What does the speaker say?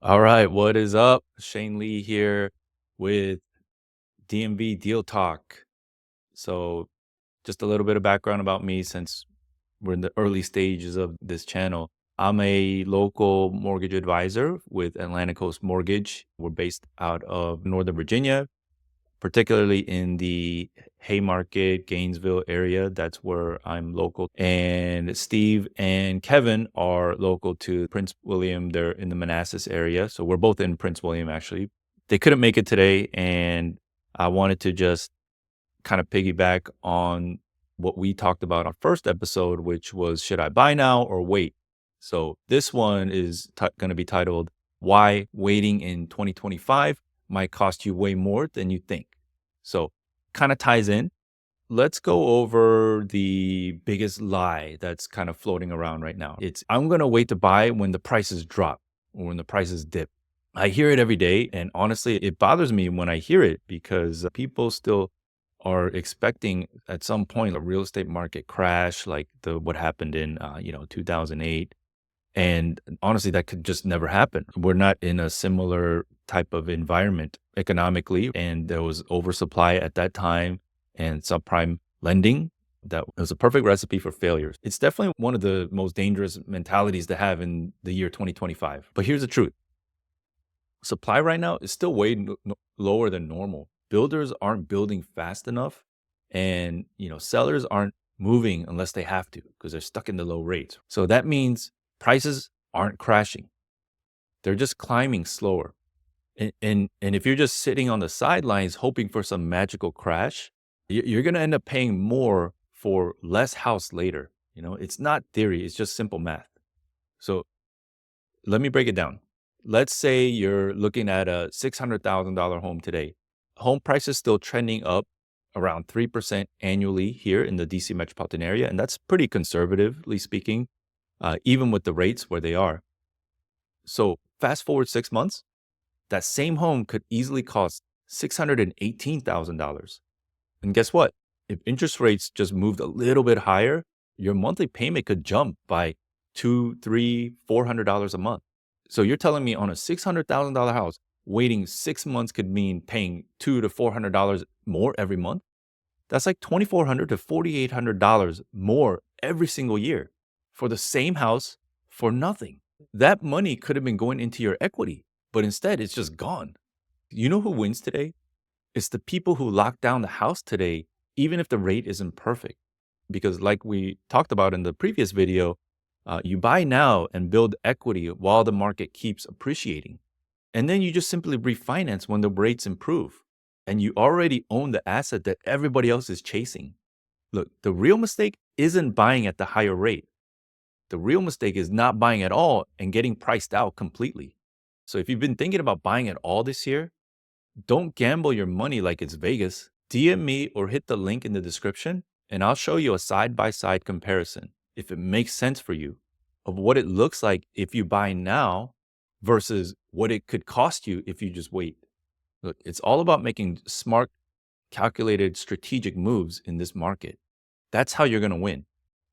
All right, what is up? Shane Lee here with DMV Deal Talk. So, just a little bit of background about me since we're in the early stages of this channel. I'm a local mortgage advisor with Atlantic Coast Mortgage. We're based out of Northern Virginia, particularly in the Haymarket, Gainesville area. That's where I'm local. And Steve and Kevin are local to Prince William. They're in the Manassas area. So we're both in Prince William, actually. They couldn't make it today. And I wanted to just kind of piggyback on what we talked about on first episode, which was should I buy now or wait? So this one is going to be titled Why Waiting in 2025 Might Cost You Way More Than You Think. So kind of ties in. Let's go over the biggest lie that's kind of floating around right now. It's I'm going to wait to buy when the prices drop or when the prices dip. I hear it every day. And honestly, it bothers me when I hear it because people still are expecting at some point a real estate market crash like the what happened in 2008. And honestly, that could just never happen. We're not in a similar type of environment economically, and there was oversupply at that time and subprime lending. That was a perfect recipe for failures. It's definitely one of the most dangerous mentalities to have in the year 2025. But here's the truth. Supply right now is still way lower than normal. Builders aren't building fast enough, and sellers aren't moving unless they have to because they're stuck in the low rates. So that means prices aren't crashing. They're just climbing slower. And if you're just sitting on the sidelines hoping for some magical crash, you're going to end up paying more for less house later. It's not theory, it's just simple math. So let me break it down. Let's say you're looking at a $600,000 home today. Home prices still trending up around 3% annually here in the DC metropolitan area. And that's pretty conservatively speaking, even with the rates where they are. So fast forward 6 months, that same home could easily cost $618,000. And guess what? If interest rates just moved a little bit higher, your monthly payment could jump by $200, $300, $400 a month. So you're telling me on a $600,000 house, waiting 6 months could mean paying $200 to $400 more every month? That's like $2,400 to $4,800 more every single year for the same house for nothing. That money could have been going into your equity, but instead it's just gone. You know who wins today? It's the people who lock down the house today, even if the rate isn't perfect. Because like we talked about in the previous video, you buy now and build equity while the market keeps appreciating. And then you just simply refinance when the rates improve. And you already own the asset that everybody else is chasing. Look, the real mistake isn't buying at the higher rate. The real mistake is not buying at all and getting priced out completely. So if you've been thinking about buying at all this year, don't gamble your money like it's Vegas. DM me or hit the link in the description, and I'll show you a side-by-side comparison, if it makes sense for you, of what it looks like if you buy now versus what it could cost you if you just wait. Look, it's all about making smart, calculated, strategic moves in this market. That's how you're going to win.